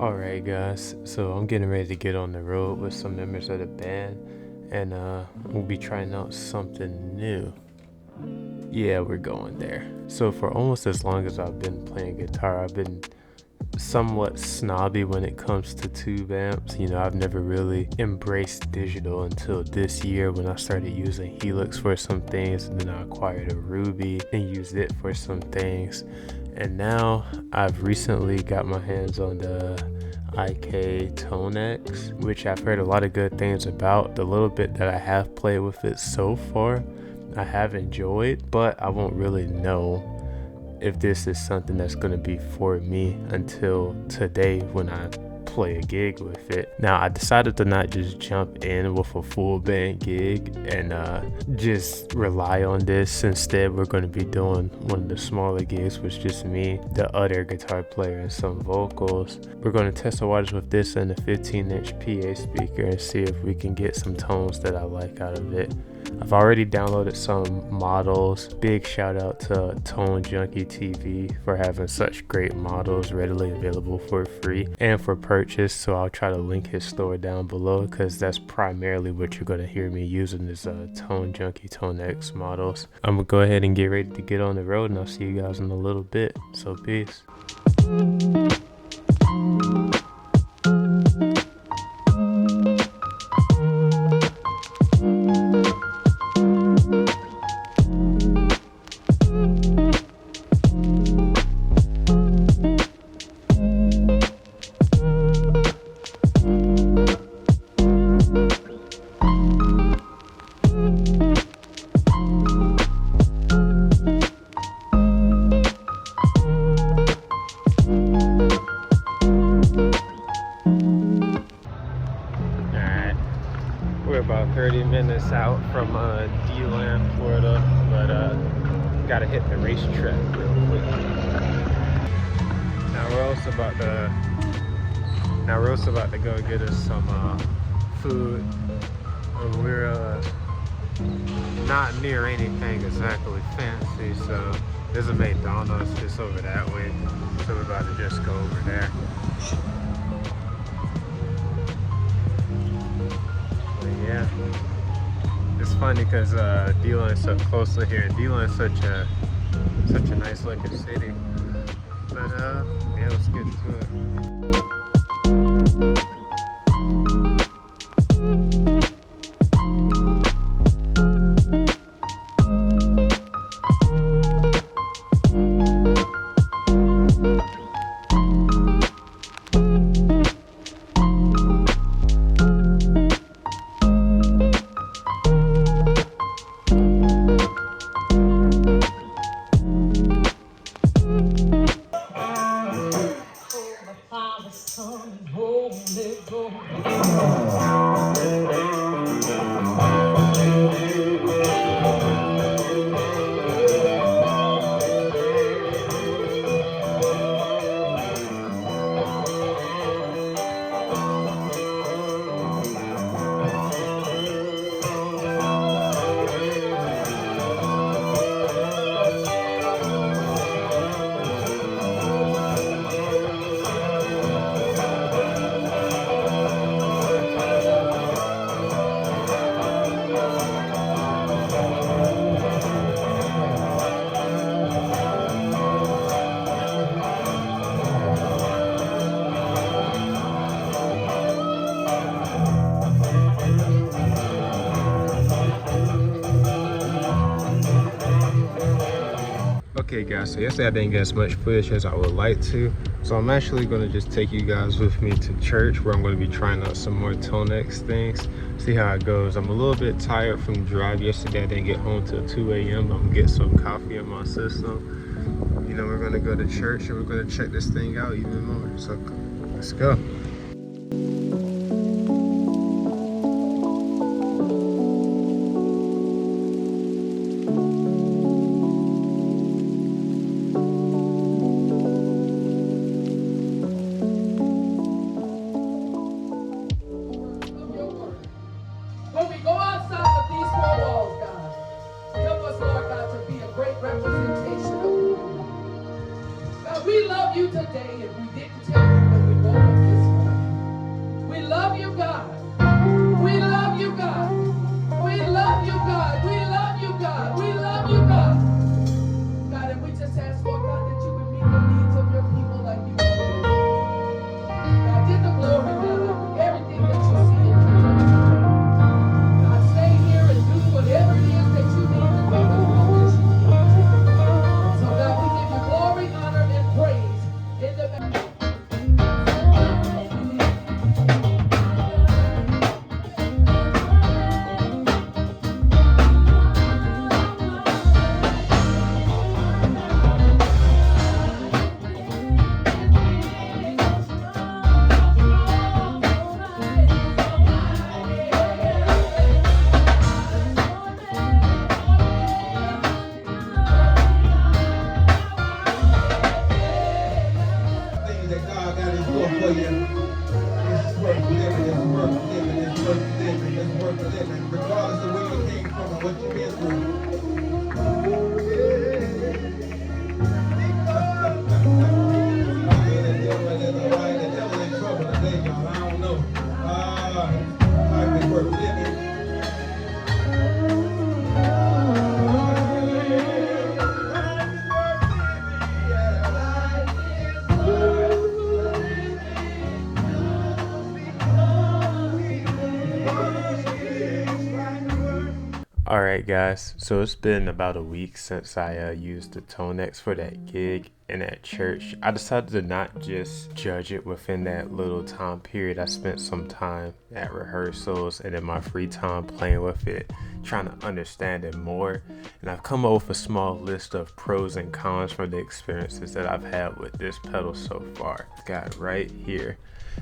Alright guys, so I'm getting ready to get on the road with some members of the band, and we'll be trying out something new. Yeah, we're going there. So for almost as long as I've been playing guitar, I've been somewhat snobby when it comes to tube amps. I've never really embraced digital until this year when I started using Helix for some things, and then I acquired a Ruby and used it for some things. And now I've recently got my hands on the IK Tonex, which I've heard a lot of good things about. The little bit that I have played with it so far, I have enjoyed, but I won't really know if this is something that's going to be for me until today when I play a gig with it. Now, I decided to not just jump in with a full band gig and just rely on this. Instead, we're going to be doing one of the smaller gigs with just me, the other guitar player, and some vocals. We're going to test the waters with this and a 15-inch PA speaker and see if we can get some tones that I like out of it. I've already downloaded some models. Big shout out to Tone Junkie TV for having such great models readily available for free and for purchase. So I'll try to link his store down below, because that's primarily what you're going to hear me using is Tone Junkie Tonex models. I'm going to go ahead and get ready to get on the road, and I'll see you guys in a little bit. So peace. We're about 30 minutes out from D-Land, Florida, but gotta hit the racetrack real quick. Now we're also about to go get us some food. We're not near anything exactly fancy, so there's a McDonald's just over that way, so we're about to just go over there. Yeah, it's funny because D-Line is so close to here, and D-Line is such a nice looking city. But yeah, let's get to it. Okay guys, so yesterday I didn't get as much footage as I would like to, so I'm actually going to just take you guys with me to church, where I'm going to be trying out some more Tonex things, see how it goes. I'm a little bit tired from the drive yesterday. I didn't get home till 2 a.m. I'm going to get some coffee in my system. We're going to go to church and we're going to check this thing out even more, so let's go. When we go outside of these four walls, God, help us, Lord God, to be a great representation of you. God, we love you today, and we didn't tell you when we woke up this It's worth living, it's worth living, it's worth living, it's worth living, regardless of where you came from and what you've been through. The devil in trouble today, y'all. I don't know. Life is worth living. Alright guys, so it's been about a week since I used the Tonex for that gig and at church. I decided to not just judge it within that little time period. I spent some time at rehearsals and in my free time playing with it, trying to understand it more. And I've come up with a small list of pros and cons from the experiences that I've had with this pedal so far. Got it right here.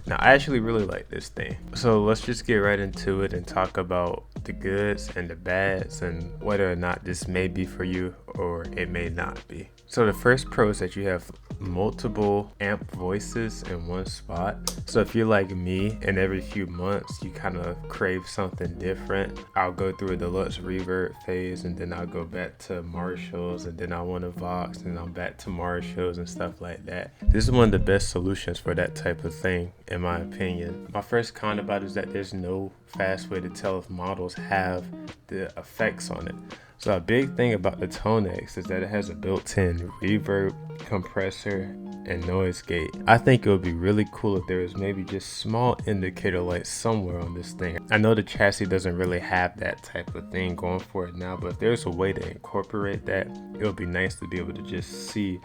Now, I actually really like this thing. So let's just get right into it and talk about the goods and the bads and whether or not this may be for you or it may not be. So the first pro is that you have multiple amp voices in one spot. So if you're like me and every few months you kind of crave something different, I'll go through a deluxe reverb phase and then I'll go back to Marshalls and then I want a Vox and I'm back to Marshalls and stuff like that. This is one of the best solutions for that type of thing in my opinion. My first con about it is that there's no fast way to tell if models have the effects on it. So a big thing about the Tonex is that it has a built-in reverb, compressor, and noise gate. I think it would be really cool if there was maybe just small indicator lights somewhere on this thing. I know the chassis doesn't really have that type of thing going for it now, but if there's a way to incorporate that, it would be nice to be able to just see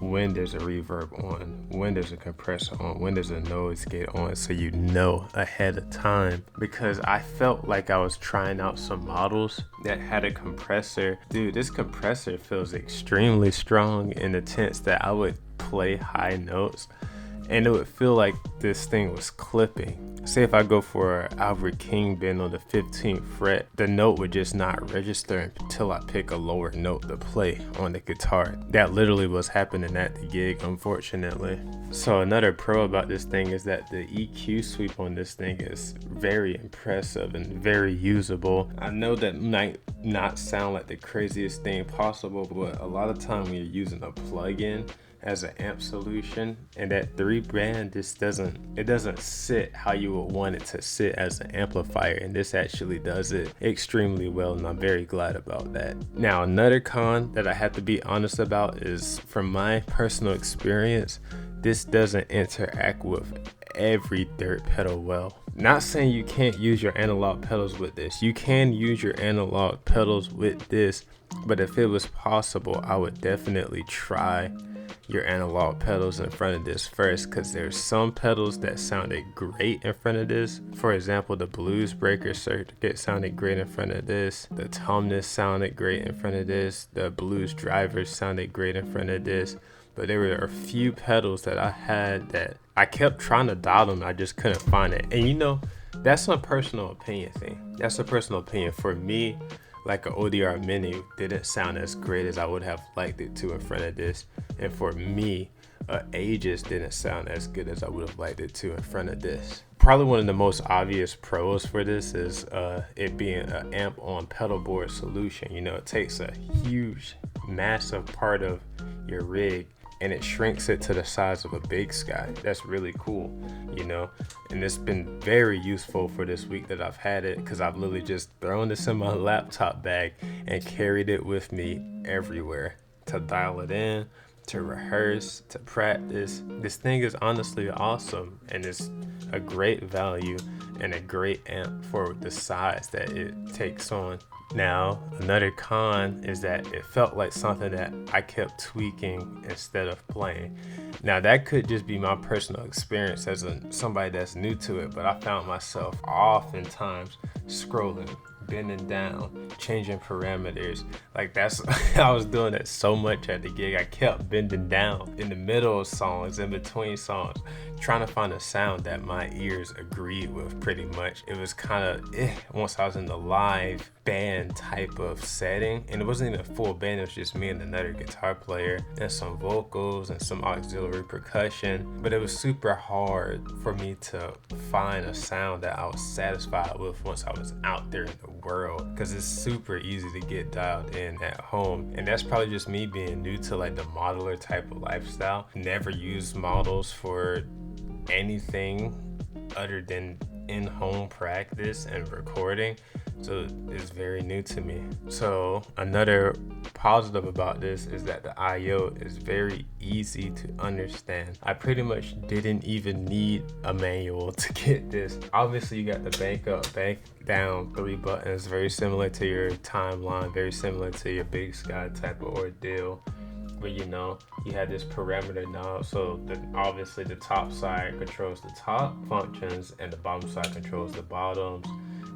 when there's a reverb on, when there's a compressor on, when there's a noise gate on, so you know ahead of time. Because I felt like I was trying out some models that had a compressor. Dude, this compressor feels extremely strong in the sense that I would play high notes and it would feel like this thing was clipping. Say if I go for an Albert King bend on the 15th fret, the note would just not register until I pick a lower note to play on the guitar. That literally was happening at the gig, unfortunately. So another pro about this thing is that the EQ sweep on this thing is very impressive and very usable. I know that might not sound like the craziest thing possible, but a lot of time when you're using a plug-in as an amp solution and that 3-band just doesn't sit how you would want it to sit as an amplifier, and this actually does it extremely well, and I'm very glad about that. Now another con that I have to be honest about is, from my personal experience, this doesn't interact with every dirt pedal well. Not saying you can't use your analog pedals with this. You can use your analog pedals with this, but if it was possible, I would definitely try your analog pedals in front of this first, because there's some pedals that sounded great in front of this. For example, the Blues Breaker circuit sounded great in front of this, the Tonex sounded great in front of this, the Blues Drivers sounded great in front of this. But there were a few pedals that I had that I kept trying to dial them, I just couldn't find it. And you know, that's a personal opinion thing. That's a personal opinion. For me, like an ODR Mini didn't sound as great as I would have liked it to in front of this. And for me, Aegis didn't sound as good as I would have liked it to in front of this. Probably one of the most obvious pros for this is it being an amp on pedal board solution. You know, it takes a huge, massive part of your rig and it shrinks it to the size of a Big Sky. That's really cool, you know, and it's been very useful for this week that I've had it, because I've literally just thrown this in my laptop bag and carried it with me everywhere to dial it in, to rehearse, to practice. This thing is honestly awesome, and it's a great value and a great amp for the size that it takes on. Now, another con is that it felt like something that I kept tweaking instead of playing. Now, that could just be my personal experience as somebody that's new to it, but I found myself oftentimes scrolling, bending down, changing parameters. Like that's, I was doing that so much at the gig. I kept bending down in the middle of songs, in between songs, trying to find a sound that my ears agreed with pretty much. It was kind of once I was in the live band type of setting, and it wasn't even a full band, it was just me and another guitar player and some vocals and some auxiliary percussion. But it was super hard for me to find a sound that I was satisfied with once I was out there in the world, because it's super easy to get dialed in at home. And that's probably just me being new to like the modeler type of lifestyle. Never used models for anything other than in-home practice and recording, so it's very new to me. So another positive about this is that the IO is very easy to understand. I pretty much didn't even need a manual to get this. Obviously you got the bank up, bank down 3 buttons, very similar to your timeline, very similar to your Big Sky type of ordeal. But you know, you had this parameter knob, so obviously the top side controls the top functions and the bottom side controls the bottoms.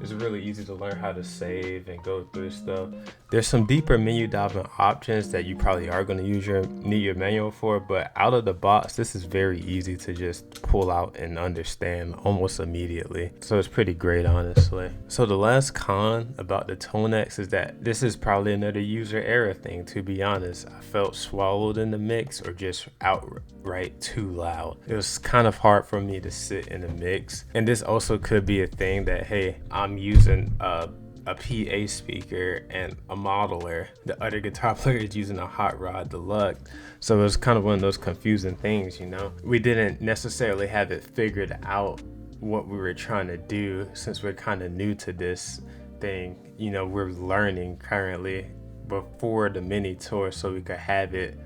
It's really easy to learn how to save and go through stuff. There's some deeper menu diving options that you probably are going to need your manual for, but out of the box, this is very easy to just pull out and understand almost immediately. So it's pretty great, honestly. So the last con about the Tonex is that this is probably another user error thing, to be honest. I felt swallowed in the mix or just outright too loud. It was kind of hard for me to sit in the mix. And this also could be a thing that, hey, I'm using a PA speaker and a modeler. The other guitar player is using a Hot Rod Deluxe. So it was kind of one of those confusing things, you know? We didn't necessarily have it figured out what we were trying to do, since we're kind of new to this thing. You know, we're learning currently before the mini tour so we could have it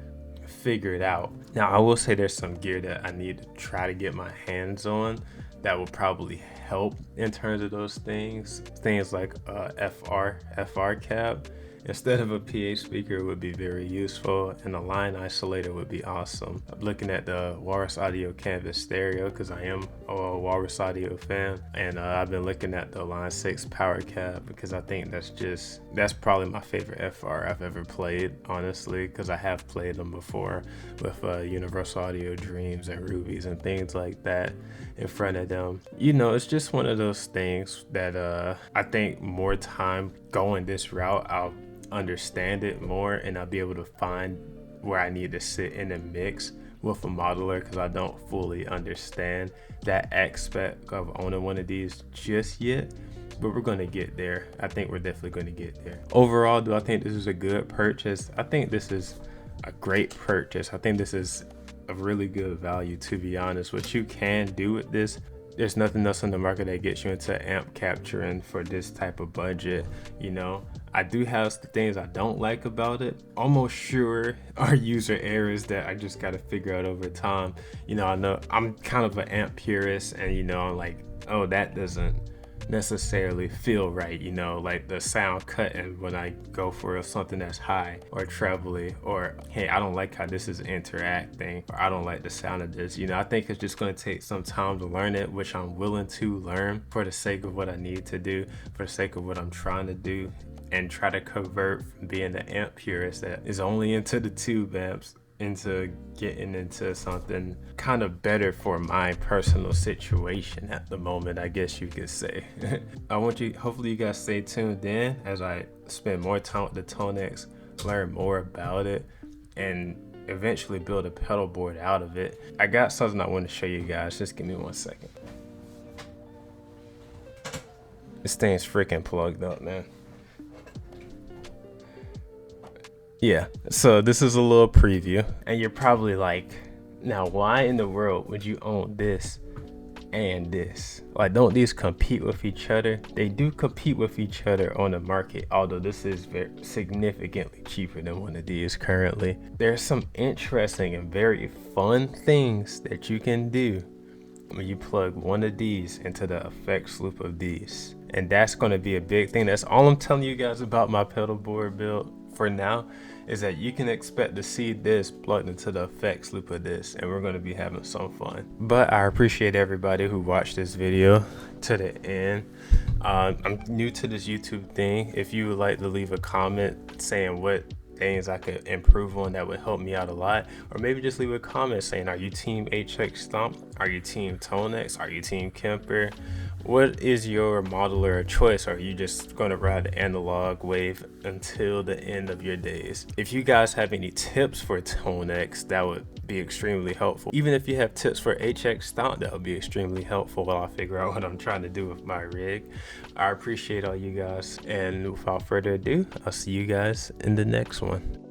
figured out. Now, I will say there's some gear that I need to try to get my hands on that will probably help in terms of those things like FR cap instead of a PA speaker would be very useful, and a line isolator would be awesome. I'm looking at the Walrus Audio Canvas stereo because I am a Walrus Audio fan, and I've been looking at the Line 6 power cap because I think that's probably my favorite FR I've ever played, honestly, because I have played them before with Universal Audio Dreams and Rubies and things like that in front of them. You know, it's just one of those things that I think more time going this route, I'll understand it more and I'll be able to find where I need to sit in a mix with a modeler, because I don't fully understand that aspect of owning one of these just yet. But we're going to get there. I think we're definitely going to get there. Overall, do I think this is a good purchase? I think this is a great purchase. I think this is a really good value, to be honest. What you can do with this, there's nothing else on the market that gets you into amp capturing for this type of budget. You know, I do have the things I don't like about it. Almost sure are user errors that I just got to figure out over time. You know, I know I'm kind of an amp purist, and you know, I'm like, oh, that doesn't necessarily feel right, you know, like the sound cutting when I go for something that's high or trebly, or hey, I don't like how this is interacting, or I don't like the sound of this. You know, I think it's just going to take some time to learn it, which I'm willing to learn for the sake of what I need to do, for the sake of what I'm trying to do, and try to convert from being the amp purist that is only into the tube amps into getting into something kind of better for my personal situation at the moment, I guess you could say. Hopefully you guys stay tuned in as I spend more time with the Tonex, learn more about it, and eventually build a pedal board out of it. I got something I want to show you guys. Just give me 1 second. This thing's freaking plugged up, man. Yeah, so this is a little preview, and you're probably like, now why in the world would you own this and this? Like, don't these compete with each other? They do compete with each other on the market, although this is very significantly cheaper than one of these currently. There's some interesting and very fun things that you can do when you plug one of these into the effects loop of these, and that's going to be a big thing. That's all I'm telling you guys about my pedal board build for now, is that you can expect to see this plugged into the effects loop of this, and we're going to be having some fun. But I appreciate everybody who watched this video to the end. I'm new to this YouTube thing. If you would like to leave a comment saying what things I could improve on, that would help me out a lot, or maybe just leave a comment saying, are you team HX Stomp Are you team Tonex? Are you team Kemper? What is your modeler of choice? Are you just going to ride the analog wave until the end of your days? If you guys have any tips for Tonex, that would be extremely helpful. Even if you have tips for HX Stomp, that would be extremely helpful while I figure out what I'm trying to do with my rig. I appreciate all you guys, and without further ado, I'll see you guys in the next one.